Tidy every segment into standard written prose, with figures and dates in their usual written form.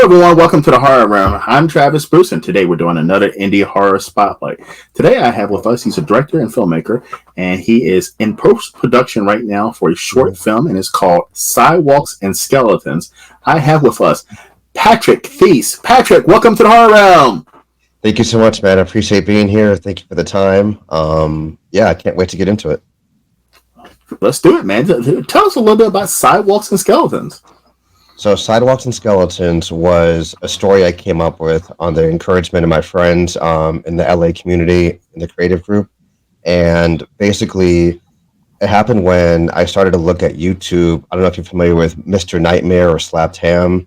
everyone, welcome to the Horror Room. I'm Travis Bruce, and today we're doing another indie horror spotlight. Today I have with us, he's a director and filmmaker, and he is in post-production right now for a short film, and it's called Sidewalks and Skeletons. I have with us Patrick Thies. Patrick, welcome to the Horror Room. Thank you so much, man. I appreciate being here. Thank you for the time. I can't wait to get into it. Let's do it, man. Tell us a little bit about Sidewalks and Skeletons. So Sidewalks and Skeletons was a story I came up with on the encouragement of my friends in the LA community, in the creative group. And basically, it happened when I started to look at YouTube. I don't know if you're familiar with Mr. Nightmare or Slapped Ham.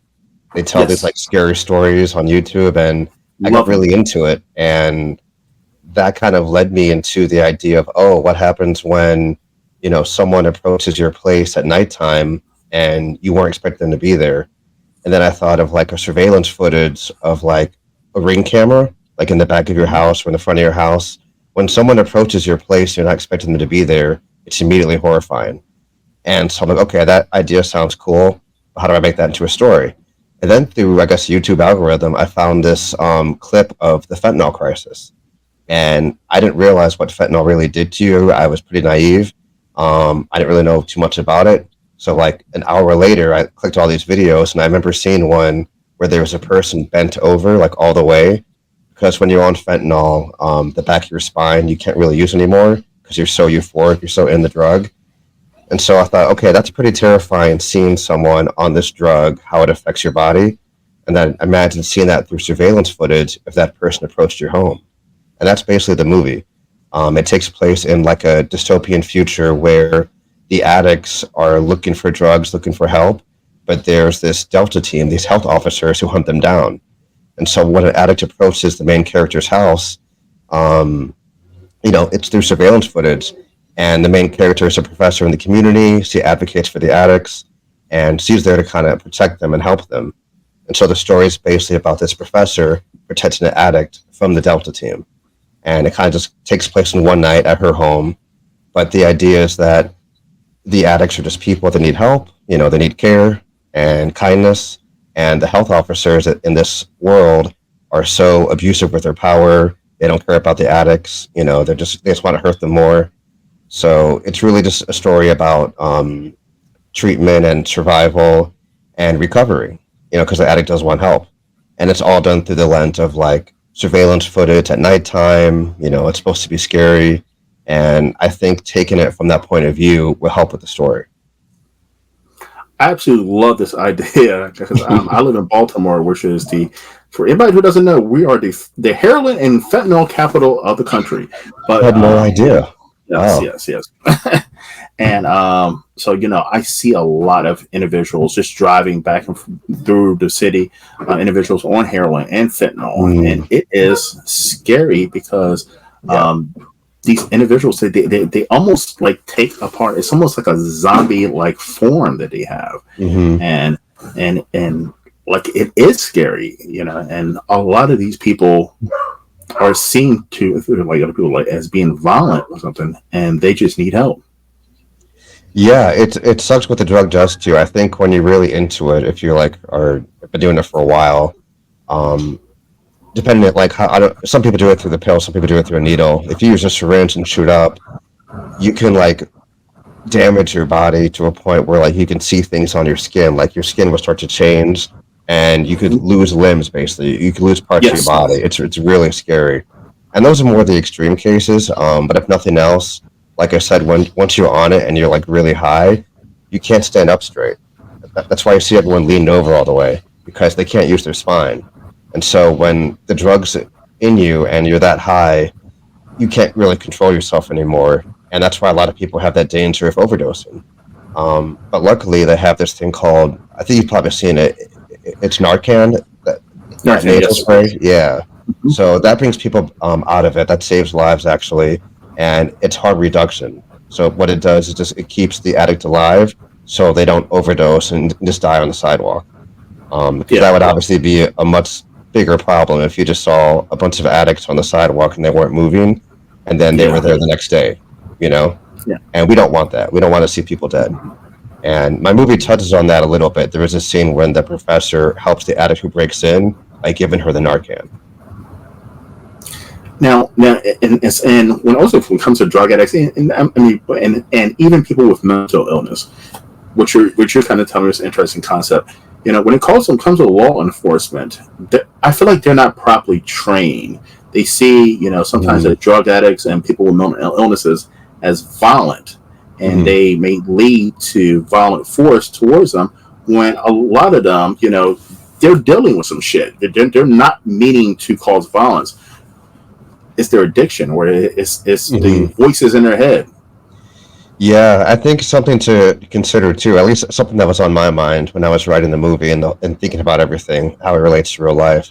They tell these like scary stories on YouTube, and I got really into it. And that kind of led me into the idea of, what happens when, someone approaches your place at nighttime and you weren't expecting them to be there. And then I thought of like a surveillance footage of like a Ring camera, like in the back of your house or in the front of your house. When someone approaches your place, you're not expecting them to be there. It's immediately horrifying. And so I'm like, okay, that idea sounds cool. How do I make that into a story? And then through, I guess, YouTube algorithm, I found this clip of the fentanyl crisis. And I didn't realize what fentanyl really did to you. I was pretty naive. I didn't really know too much about it. So like an hour later, I clicked all these videos, and I remember seeing one where there was a person bent over like all the way, because when you're on fentanyl, the back of your spine, you can't really use anymore because you're so euphoric, you're so in the drug. And so I thought, okay, that's pretty terrifying, seeing someone on this drug, how it affects your body. And then imagine seeing that through surveillance footage if that person approached your home. And that's basically the movie. It takes place in like a dystopian future where the addicts are looking for drugs, looking for help, but there's this Delta team, these health officers who hunt them down. And so when an addict approaches the main character's house, it's through surveillance footage, and the main character is a professor in the community. She advocates for the addicts, and she's there to kind of protect them and help them. And so the story is basically about this professor protecting an addict from the Delta team. And it kind of just takes place in one night at her home. But the idea is that the addicts are just people that need help, they need care and kindness. And the health officers in this world are so abusive with their power. They don't care about the addicts, they just want to hurt them more. So it's really just a story about treatment and survival and recovery, because the addict does want help. And it's all done through the lens of like surveillance footage at nighttime, it's supposed to be scary. And I think taking it from that point of view will help with the story. I absolutely love this idea because I live in Baltimore, which is for anybody who doesn't know, we are the heroin and fentanyl capital of the country. But I had no idea. Yes. And so, I see a lot of individuals just driving back and through the city, individuals on heroin and fentanyl. And it is scary because these individuals, they almost like take apart. It's almost like a zombie like form that they have, and like it is scary, And a lot of these people are seen to like other people like as being violent or something, and they just need help. Yeah, it sucks what the drug does to you. I think when you're really into it, if you are been doing it for a while, depending like some people do it through the pill, some people do it through a needle. If you use a syringe and shoot up, you can like damage your body to a point where like you can see things on your skin, like your skin will start to change, and you could lose limbs. Basically, you could lose parts of your body. It's really scary, and those are more the extreme cases. But if nothing else, like I said, once you're on it and you're like really high, you can't stand up straight. That's why you see everyone leaned over all the way, because they can't use their spine. And so when the drug's in you and you're that high, you can't really control yourself anymore. And that's why a lot of people have that danger of overdosing. But luckily, they have this thing called, I think you've probably seen it, it's Narcan, that nasal spray. Yeah. So that brings people out of it. That saves lives, actually. And it's harm reduction. So what it does is it keeps the addict alive so they don't overdose and just die on the sidewalk. Because that would obviously be a much bigger problem if you just saw a bunch of addicts on the sidewalk and they weren't moving, and then they were there the next day, Yeah. And we don't want that. We don't want to see people dead. And my movie touches on that a little bit. There is a scene when the professor helps the addict who breaks in by giving her the Narcan. Now, and when it comes to drug addicts, and even people with mental illness, which you're kind of telling me is an interesting concept. When it comes to law enforcement, I feel like they're not properly trained. They see, sometimes Mm-hmm. that drug addicts and people with mental illnesses as violent, and Mm-hmm. they may lead to violent force towards them. When a lot of them, they're dealing with some shit. They're not meaning to cause violence. It's their addiction, or it's the Mm-hmm. voices in their head. Yeah, I think something to consider too, at least something that was on my mind when I was writing the movie and thinking about everything, how it relates to real life.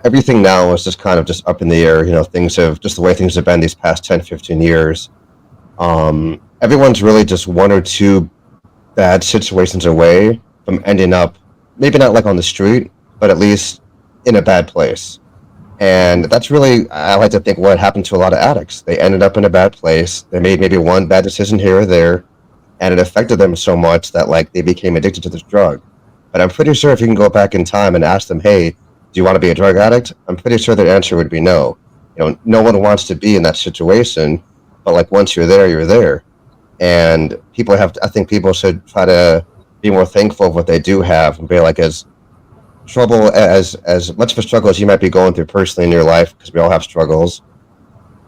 Everything now is just kind of just up in the air. Things have just the way things have been these past 10, 15 years. Everyone's really just one or two bad situations away from ending up, maybe not like on the street, but at least in a bad place. And that's really, I like to think, what happened to a lot of addicts. They ended up in a bad place. They made maybe one bad decision here or there, and it affected them so much that like they became addicted to this drug. But I'm pretty sure if you can go back in time and ask them, "Hey, do you want to be a drug addict?" I'm pretty sure their answer would be no. No one wants to be in that situation, but like once you're there, you're there. And I think people should try to be more thankful of what they do have and be like, as much of a struggle as you might be going through personally in your life, because we all have struggles,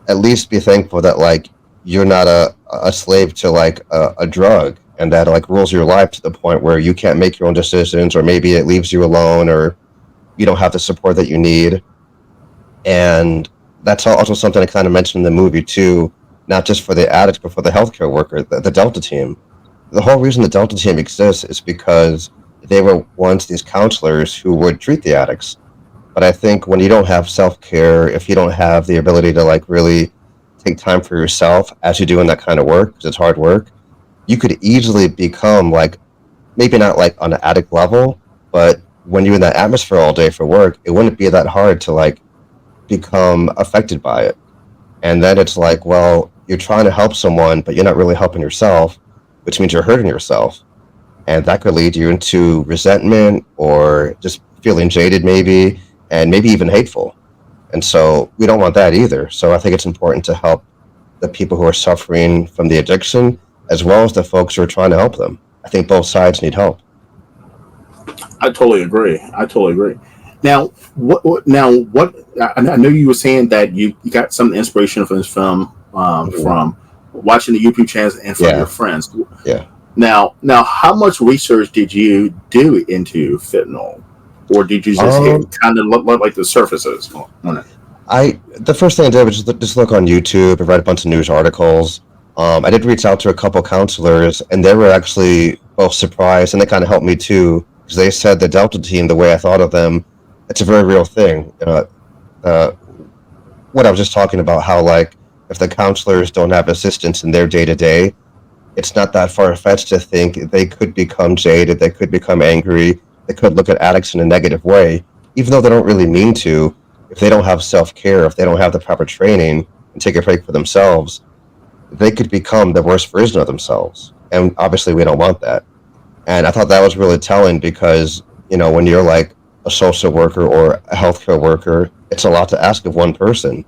at least be thankful that like you're not a slave to like a drug, and that like rules your life to the point where you can't make your own decisions, or maybe it leaves you alone, or you don't have the support that you need. And that's also something I kind of mentioned in the movie too, not just for the addicts but for the healthcare worker, the Delta team. The whole reason the Delta team exists is because they were once these counselors who would treat the addicts. But I think when you don't have self care, if you don't have the ability to like really take time for yourself as you do in that kind of work, because it's hard work, you could easily become like, maybe not like on an addict level, but when you're in that atmosphere all day for work, it wouldn't be that hard to like become affected by it. And then it's like, well, you're trying to help someone, but you're not really helping yourself, which means you're hurting yourself. And that could lead you into resentment or just feeling jaded, maybe, and maybe even hateful. And so we don't want that either. So I think it's important to help the people who are suffering from the addiction as well as the folks who are trying to help them. I think both sides need help. I totally agree. I totally agree. Now, what? I know you were saying that you got some inspiration from this film Mhm. from watching the YouTube channels and from your Yeah, friends. yeah. Now, how much research did you do into fentanyl, or did you just hit Um, kind of look like the surfaces on it? the first thing I did was just look on YouTube and read a bunch of news articles. I did reach out to a couple counselors, and they were actually both surprised, and they kind of helped me too, because they said the Delta team, the way I thought of them, it's a very real thing. Uh, what I was just talking about, how like if the counselors don't have assistance in their day to day, it's not that far fetched to think they could become jaded, they could become angry, they could look at addicts in a negative way, even though they don't really mean to. If they don't have self care, if they don't have the proper training and take a break for themselves, they could become the worst version of themselves. And obviously, we don't want that. And I thought that was really telling because, when you're like a social worker or a healthcare worker, it's a lot to ask of one person.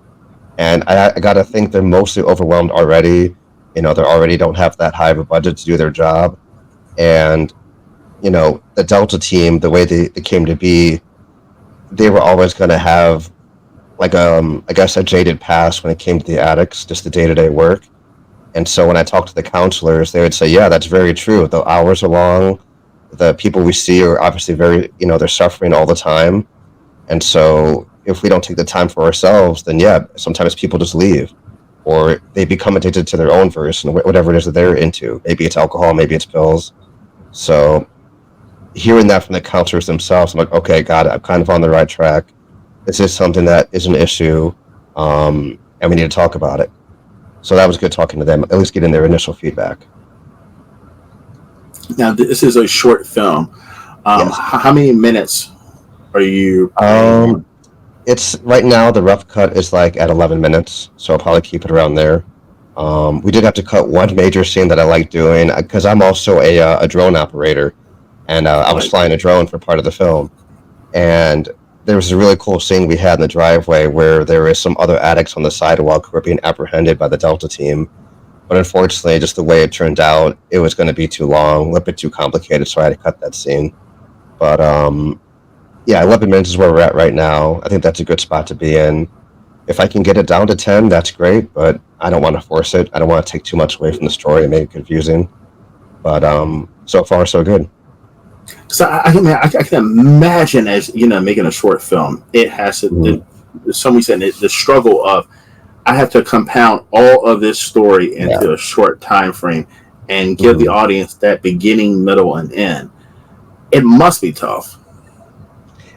And I got to think they're mostly overwhelmed already. They already don't have that high of a budget to do their job. And, the Delta team, the way they came to be, they were always going to have like, I guess, a jaded past when it came to the addicts, just the day to day work. And so when I talked to the counselors, they would say, yeah, that's very true. The hours are long. The people we see are obviously very, they're suffering all the time. And so if we don't take the time for ourselves, then yeah, sometimes people just leave or they become addicted to their own version, whatever it is that they're into. Maybe it's alcohol, maybe it's pills. So hearing that from the counselors themselves, I'm like, okay, got it. I'm kind of on the right track. This is something that is an issue, and we need to talk about it. So that was good talking to them, at least getting their initial feedback. Now, this is a short film. Yes. How many minutes are you planning Um, on? it's right now the rough cut is like at 11 minutes, so I'll probably keep it around there. We did have to cut one major scene that I like doing because I'm also a drone operator, and I was Like, flying a drone for part of the film. And there was a really cool scene we had in the driveway where there was some other addicts on the sidewalk who were being apprehended by the Delta team. But unfortunately, just the way it turned out, it was going to be too long, a little bit too complicated, so I had to cut that scene. But yeah, 11 minutes is where we're at right now. I think that's a good spot to be in. If I can get it down to 10, that's great, but I don't want to force it. I don't want to take too much away from the story and make it confusing. But so far, so good. so I can imagine, as you know, making a short film. It has to. Mhm. Somebody said the struggle of I have to compound all of this story Yeah. into a short time frame and give the Mhm. audience that beginning, middle, and end. It must be tough.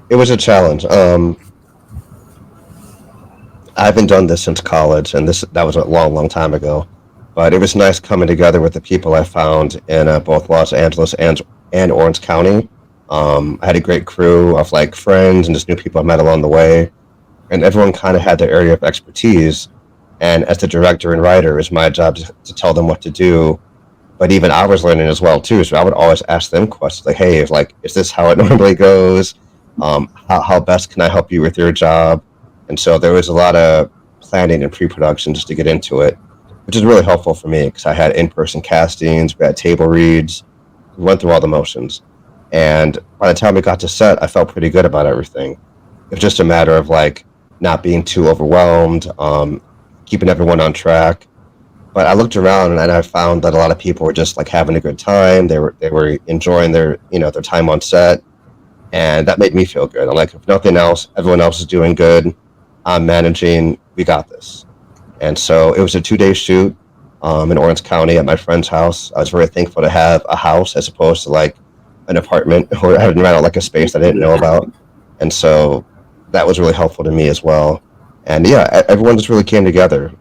It was a challenge. I haven't done this since college, and that was a long, long time ago. But it was nice coming together with the people I found in both Los Angeles and Orange County. I had a great crew of like friends and just new people I met along the way, and everyone kind of had their area of expertise. And as the director and writer, it's my job to tell them what to do. But even I was learning as well too, so I would always ask them questions like, "Hey, is this how it normally goes? How best can I help you with your job?" And so there was a lot of planning and pre-production just to get into it, which is really helpful for me because I had in-person castings, we had table reads, we went through all the motions, and by the time we got to set, I felt pretty good about everything. It was just a matter of like not being too overwhelmed, keeping everyone on track. But I looked around and I found that a lot of people were just like having a good time. They were enjoying their time on set, and that made me feel good. I'm like, if nothing else, everyone else is doing good. I'm managing. We got this. And so it was a 2 day shoot in Orange County at my friend's house. I was very thankful to have a house as opposed to like an apartment or having rent out like a space I didn't know about. And so that was really helpful to me as well. And yeah, everyone just really came together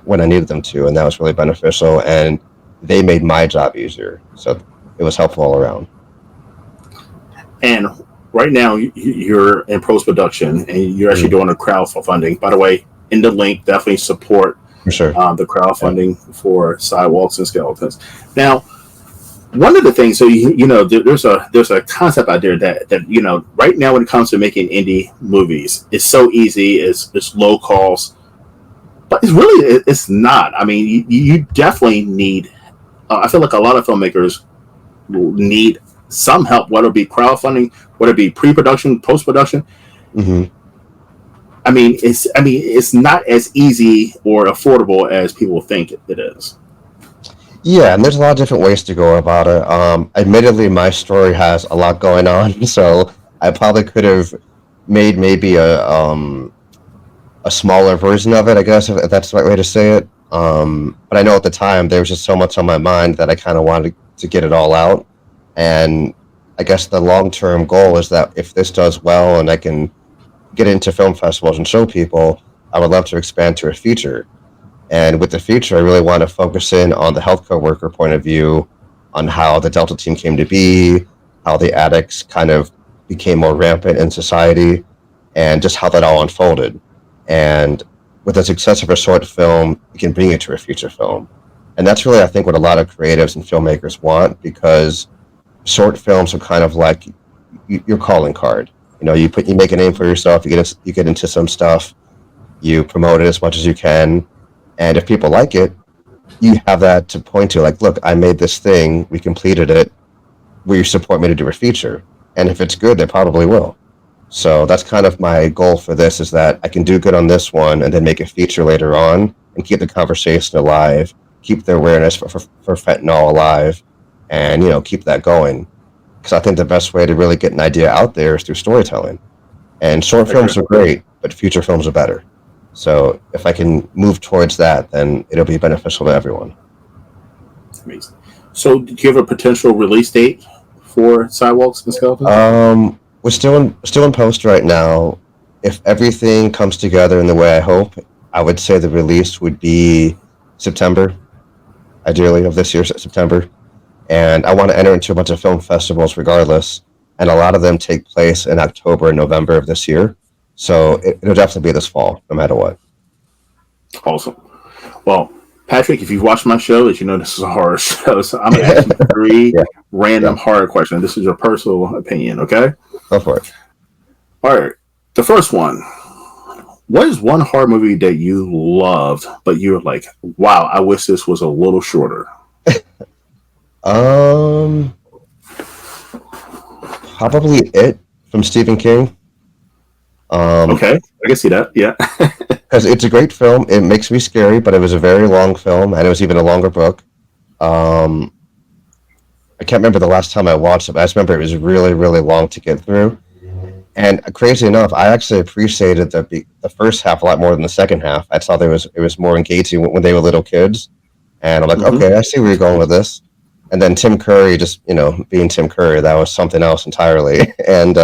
when I needed them to, and that was really beneficial. And they made my job easier, so it was helpful all around. And right now, you're in post production and you're actually Mhm. doing a crowdfunding. By the way, in the link, definitely support For sure. the Yeah. crowdfunding for Sidewalks and Skeletons. Now, one of the things, so there's a concept out there that right now when it comes to making indie movies, it's so easy, it's low cost, but it's not. I mean, you definitely need. I feel like a lot of filmmakers need some help, whether it be crowdfunding, whether it be pre-production, post-production. Hmm. It's not as easy or affordable as people think it is. Yeah, and there's a lot of different ways to go about it. Admittedly, my story has a lot going on, so I probably could have made maybe a smaller version of it, I guess, if that's the right way to say it. But I know at the time there was just so much on my mind that I kind of wanted to get it all out. And I guess the long term goal is that if this does well and I can get into film festivals and show people, I would love to expand to a feature. And with the feature, I really want to focus in on the healthcare worker point of view, on how the Delta team came to be, how the addicts kind of became more rampant in society, and just how that all unfolded. And with the success of a short film, you can bring it to a feature film. And that's really, I think, what a lot of creatives and filmmakers want because short films are kind of like your calling card. You make a name for yourself, you get into some stuff, you promote it as much as you can, and if people like it, you have that to point to. Like, look, I made this thing, we completed it. Will you support me to do a feature? And if it's good, they probably will. So that's kind of my goal for this is that I can do good on this one and then make a feature later on and keep the conversation alive, keep the awareness for fentanyl alive, and keep that going. Because I think the best way to really get an idea out there is through storytelling. And short I agree. films are great, but feature films are better. So if I can move towards that, then it'll be beneficial to everyone. Amazing. So, do you have a potential release date for Sidewalks and Skeletons? We're still in post right now. If everything comes together in the way I hope, I would say the release would be September, ideally of this year, September. And I want to enter into a bunch of film festivals regardless, and a lot of them take place in October and November of this year. So it'll definitely be this fall, no matter what. Awesome. Well, Patrick, if you've watched my show, as you know, this is a horror show. So I'm going to ask you three Yeah, random yeah. horror questions. This is your personal opinion, okay? Go for it. All right. The first one. What is one horror movie that you loved, but you were like, wow, I wish this was a little shorter? Um, Probably It from Stephen King. Okay. I can see that. Yeah. Because it's a great film. It makes me scary, but it was a very long film, and it was even a longer book. Um, I can't remember the last time I watched it, but I just remember it was really, really long to get through. And crazy enough, I actually appreciated the first half a lot more than the second half. I thought it was more engaging when they were little kids, and I'm like, Hmm. okay, I see where you're going with this. And then Tim Curry, just being Tim Curry, that was something else entirely. And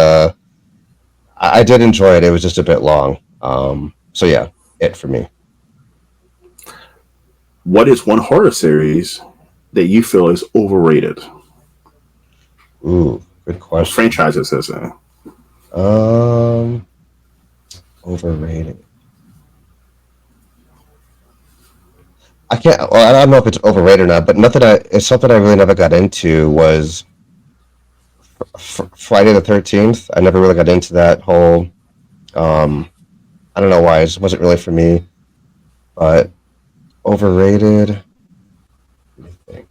I did enjoy it. It was just a bit long. So yeah, It for me. What is one horror series that you feel is overrated? Ooh, good Or question. franchises, is it? Um, Overrated. I can't. Well, I don't know if it's overrated or not, but nothing. It's something I really never got into was Friday the 13th. I never really got into that whole. Um, I don't know why. It just wasn't really for me. But overrated. Let me think.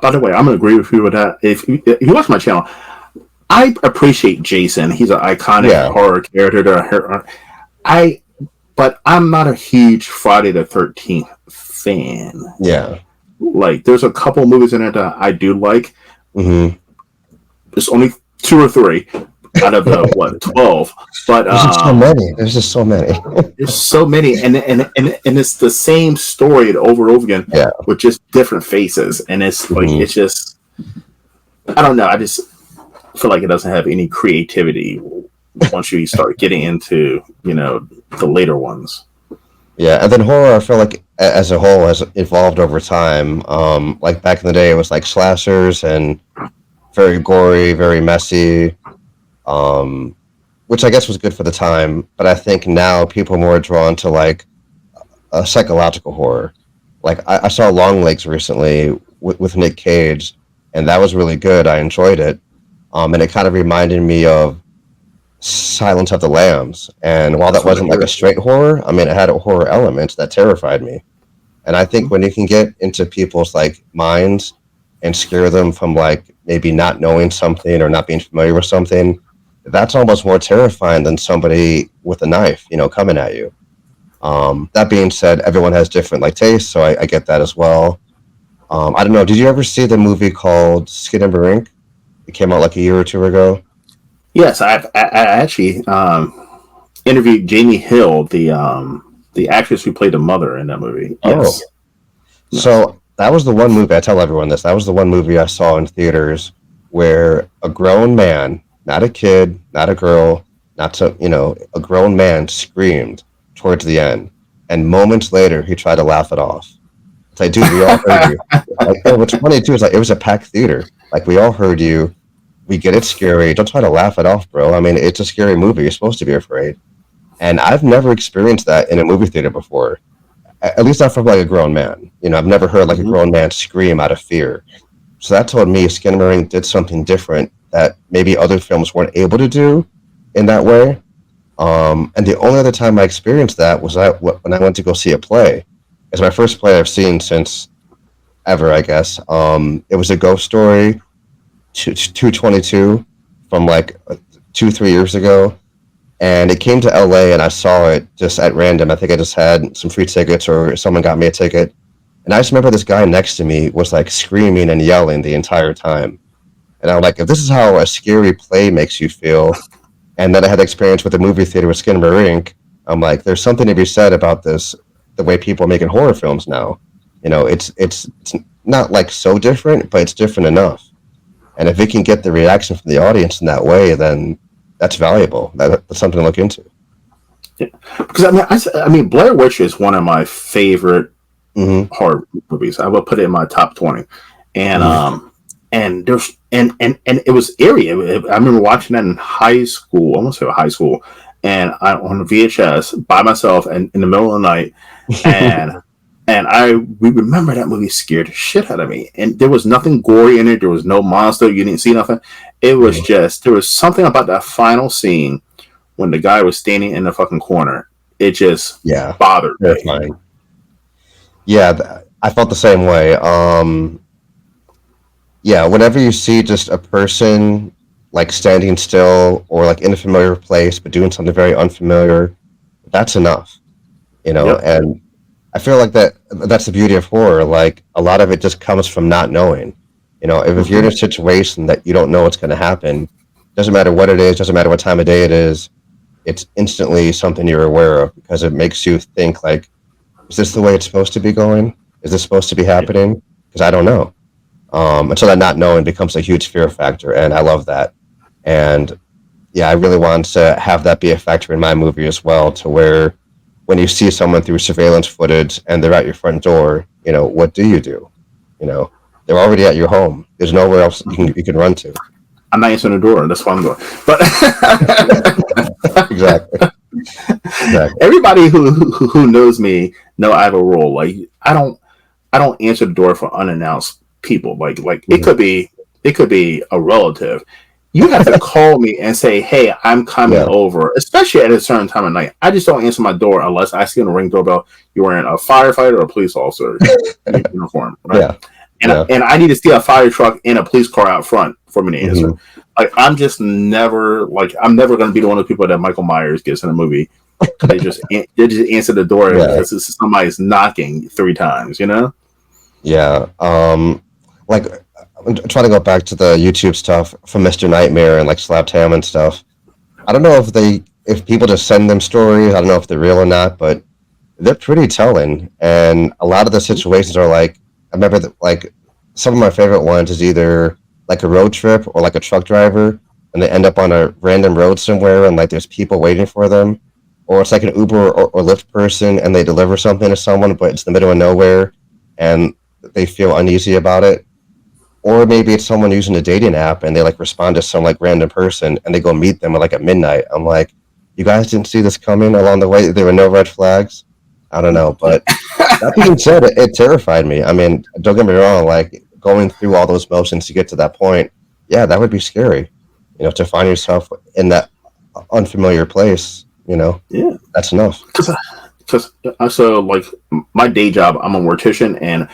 By the way, I'm going to agree with you with that. If you watch my channel, I appreciate Jason. He's an iconic Yeah, horror character. I, but I'm not a huge Friday the 13th fan. yeah. Like, there's a couple movies in it that I do like. Hmm. There's only two or three out of the what 12, but There's just so many. There's just so many. there's so many, and it's the same story over and over again Yeah. with just different faces, and it's like Hmm. it's just I don't know. I just feel like it doesn't have any creativity once you start getting into the later ones. Yeah, and then horror, I feel like as a whole has evolved over time. Like back in the day, it was like slashers and very gory, very messy, um, which I guess was good for the time. But I think now people are more drawn to like a psychological horror. Like I saw Long Legs recently with Nick Cage, and that was really good. I enjoyed it, and it kind of reminded me of Silence of the Lambs. And while that That's what I wasn't like a hear. straight horror, I mean, it had a horror element that terrified me. And I think when you can get into people's like minds and scare them from like maybe not knowing something or not being familiar with something, that's almost more terrifying than somebody with a knife, coming at you. That being said, everyone has different like tastes, so I get that as well. I don't know. Did you ever see the movie called Skin and Marink? It came out like a year or two ago. Yes, I actually interviewed Jamie Hill, the actress who played the mother in that movie. Oh, Yes, yes. so that was the one movie, I tell everyone this, that was the one movie I saw in theaters where a grown man, not a kid, not a girl, not to, a grown man screamed towards the end. And moments later, he tried to laugh it off. It's like, dude, we all heard you. Like, what's funny too is like, it was a packed theater. Like, we all heard you. We get it's scary. Don't try to laugh it off, bro. I mean, it's a scary movie. You're supposed to be afraid. And I've never experienced that in a movie theater before, at least not from like a grown man. I've never heard like a Hmm. grown man scream out of fear. So that told me Skinnamarink did something different that maybe other films weren't able to do in that way. And the only other time I experienced that was when I went to go see a play. It's my first play I've seen since ever, I guess. It was a ghost story, 222, from like 2 3 years ago, and it came to LA and I saw it just at random. I think I just had some free tickets or someone got me a ticket. And I just remember this guy next to me was like screaming and yelling the entire time. And I'm like, if this is how a scary play makes you feel, and then I had experience with the movie theater with Skin Inc., I'm like, there's something to be said about this, the way people are making horror films now. It's not like so different, but it's different enough. And if it can get the reaction from the audience in that way, then that's valuable. That's something to look into. Yeah. Because I mean, Blair Witch is one of my favorite Hmm. horror movies. I would put it in my top 20, and Hmm. and there's and it was eerie. I remember watching that in high school, almost high school, and I'm on VHS by myself and in the middle of the night, and we remember that movie scared the shit out of me. And there was nothing gory in it. There was no monster. You didn't see nothing. It was just, there was something about that final scene when the guy was standing in the fucking corner. It just bothered me. Yeah, I felt the same way. Whenever you see just a person like standing still or like in a familiar place but doing something very unfamiliar, that's enough, and I feel like that's the beauty of horror. Like, a lot of it just comes from not knowing. If you're in a situation that you don't know what's going to happen, doesn't matter what it is, doesn't matter what time of day it is, it's instantly something you're aware of, because it makes you think, like, is this the way it's supposed to be going? Is this supposed to be happening? Because I don't know. And so that not knowing becomes a huge fear factor, and I love that. And I really want to have that be a factor in my movie as well, to where when you see someone through surveillance footage and they're at your front door, what do? They're already at your home. There's nowhere else you can run to. I'm not answering the door. That's why I'm going. But exactly. Everybody who knows me know I have a rule. Like, I don't answer the door for unannounced people. Like it could be a relative. You have to call me and say, "Hey, I'm coming over," especially at a certain time of night. I just don't answer my door unless I see on a ring doorbell you're wearing a firefighter or a police officer uniform, right? And I need to see a fire truck and a police car out front for me to answer. Like, I'm never going to be the one of the people that Michael Myers gets in a movie. They just answer the door because somebody's knocking 3 times, Yeah. Like, I'm trying to go back to the YouTube stuff from Mr. Nightmare and like Slap Tam and stuff. I don't know if people just send them stories. I don't know if they're real or not, but they're pretty telling. And a lot of the situations are like, I remember that, like, some of my favorite ones is either like a road trip or like a truck driver, and they end up on a random road somewhere and like there's people waiting for them, or it's like an Uber or Lyft person and they deliver something to someone, but it's the middle of nowhere and they feel uneasy about it. Or maybe it's someone using a dating app and they like respond to some like random person and they go meet them at midnight. I'm like, you guys didn't see this coming along the way? There were no red flags? I don't know, but that being said, it terrified me. I mean, don't get me wrong, like, going through all those motions to get to that point, that would be scary. To find yourself in that unfamiliar place, that's enough. Because so, like, my day job, I'm a mortician,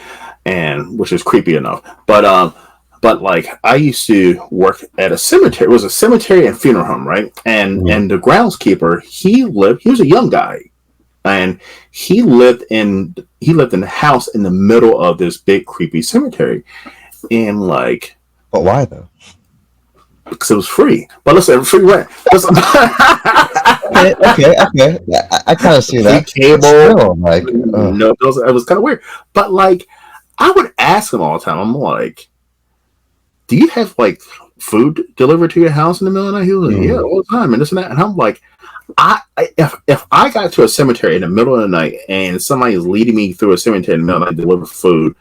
and which is creepy enough, but like, I used to work at a cemetery. It was a cemetery and funeral home, right? And the groundskeeper, he was a young guy, and he lived in the house in the middle of this big creepy cemetery, and like, but why though? Because it was free. But listen, free rent. Okay. I kind of see that. Cable, still, like, no, it was kind of weird. But like, I would ask him all the time. I'm like, "Do you have like food delivered to your house in the middle of the night?" He was like, "Yeah, all the time," and this and that. And I'm like, if I got to a cemetery in the middle of the night and somebody is leading me through a cemetery in the middle of the night to deliver food,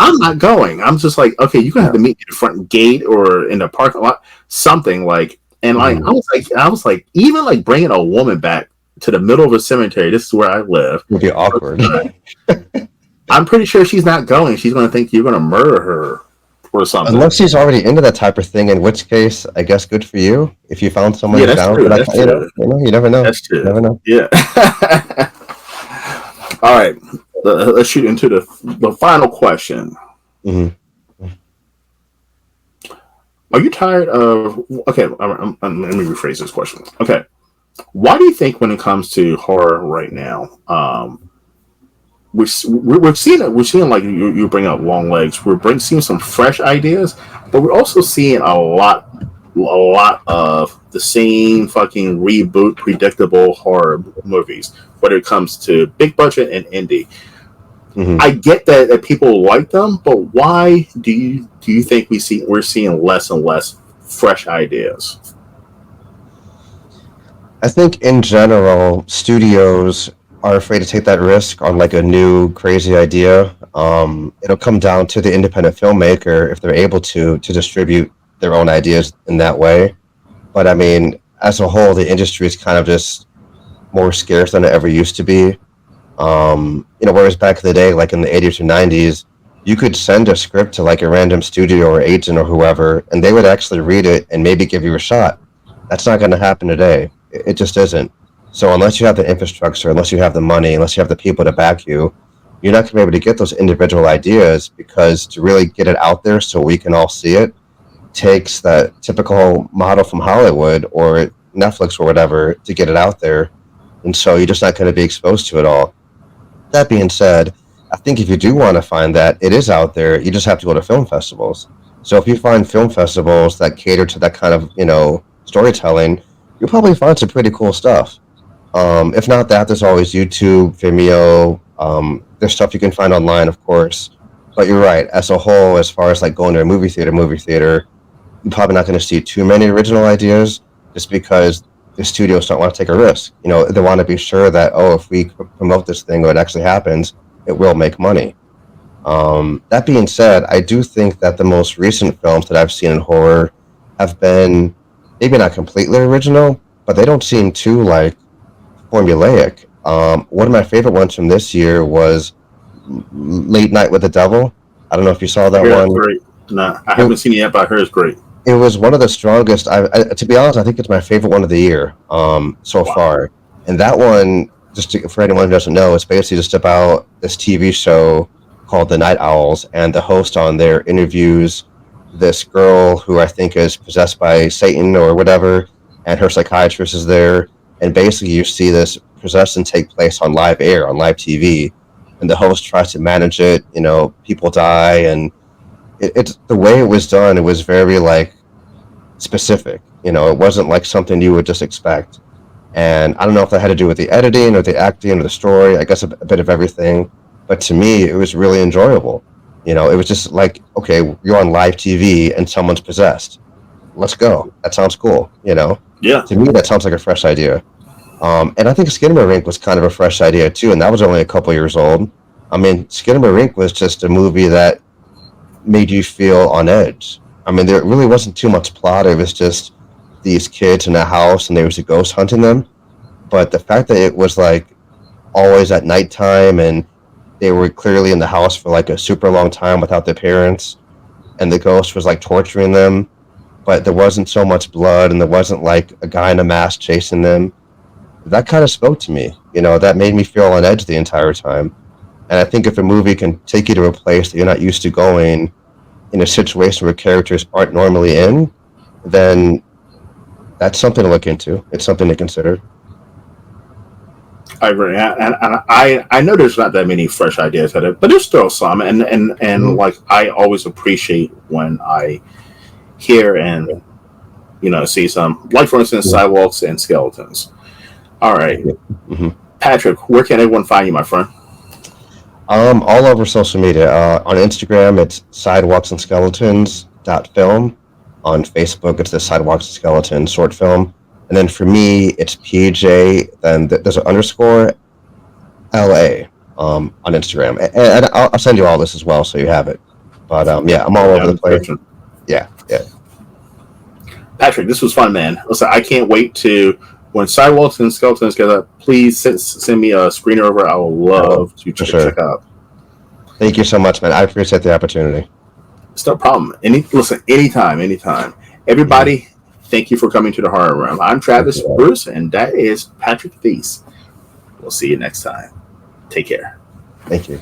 I'm not going. I'm just like, okay, you're gonna have to meet me at the front gate or in the parking lot, something like. And like, I was like, even like bringing a woman back to the middle of a cemetery. This is where I live. Would be awkward. I'm pretty sure she's not going. She's going to think you're going to murder her or something. Unless she's already into that type of thing, in which case, I guess good for you. If you found someone down for that, you never know. That's true. You never know. Yeah. All right. Let's shoot into the final question. Mm-hmm. Are you tired of... Okay, let me rephrase this question. Okay. Why do you think when it comes to horror right now, we're seeing like you bring up Long Legs, seeing some fresh ideas, but we're also seeing a lot of the same fucking reboot, predictable horror movies, whether it comes to big budget and indie. Mm-hmm. I get that people like them, but why do you think we're seeing less and less fresh ideas? I think in general, studios are afraid to take that risk on like a new crazy idea. It'll come down to the independent filmmaker if they're able to distribute their own ideas in that way. But I mean, as a whole, the industry is kind of just more scarce than it ever used to be. Whereas back in the day, like in the 80s or 90s, you could send a script to like a random studio or agent or whoever, and they would actually read it and maybe give you a shot. That's not going to happen today. It just isn't. So unless you have the infrastructure, unless you have the money, unless you have the people to back you, you're not going to be able to get those individual ideas, because to really get it out there so we can all see it takes that typical model from Hollywood or Netflix or whatever to get it out there. And so you're just not going to be exposed to it all. That being said, I think if you do want to find that, it is out there. You just have to go to film festivals. So if you find film festivals that cater to that kind of, storytelling, you'll probably find some pretty cool stuff. If not that, there's always YouTube, Vimeo. There's stuff you can find online, of course. But you're right. As a whole, as far as like going to a movie theater, you're probably not going to see too many original ideas, just because the studios don't want to take a risk. They want to be sure that, oh, if we promote this thing or it actually happens, it will make money. That being said, I do think that the most recent films that I've seen in horror have been maybe not completely original, but they don't seem too like formulaic. One of my favorite ones from this year was Late Night with the Devil. I don't know if you saw that one. Great. No, I haven't seen it yet, but I heard it's great. It was one of the strongest. To be honest, I think it's my favorite one of the year so far. And that one, for anyone who doesn't know, it's basically just about this TV show called The Night Owls, and the host on there interviews this girl who I think is possessed by Satan or whatever, and her psychiatrist is there. And basically, you see this possession take place on live air, on live TV, and the host tries to manage it. People die, and it's the way it was done. It was very like specific. It wasn't like something you would just expect. And I don't know if that had to do with the editing or the acting or the story. I guess a bit of everything. But to me, it was really enjoyable. It was just like, okay, you're on live TV and someone's possessed. Let's go. That sounds cool. Yeah. To me, that sounds like a fresh idea. And I think Skinamarink was kind of a fresh idea too, and that was only a couple years old. I mean, Skinamarink was just a movie that made you feel on edge. I mean, there really wasn't too much plot. It was just these kids in a house, and there was a ghost hunting them. But the fact that it was like always at nighttime, and they were clearly in the house for like a super long time without their parents, and the ghost was like torturing them, but there wasn't so much blood, and there wasn't like a guy in a mask chasing them. That kind of spoke to me. That made me feel on edge the entire time. And I think if a movie can take you to a place that you're not used to going, in a situation where characters aren't normally in, then that's something to look into. It's something to consider. I agree, and I know there's not that many fresh ideas at it, but there's still some, and like I always appreciate when I hear and see some, like for instance, Sidewalks and Skeletons. All right, Patrick, where can everyone find you, my friend? All over social media. On Instagram, it's Sidewalks and Skeletons .film. On Facebook, it's the Sidewalks and Skeletons short film. And then for me, it's PJ. Then there's an underscore LA on Instagram. And I'll send you all this as well, so you have it. But yeah, I'm all over the place. Yeah. Patrick, this was fun, man. Listen, I can't wait to, when Sidewalks and Skeletons get up, please send me a screener over. I will love to check out. Thank you so much, man. I appreciate the opportunity. It's no problem. Listen, anytime. Everybody, thank you for coming to the Horror Room. I'm Travis Bruce, and that is Patrick Thies. We'll see you next time. Take care. Thank you.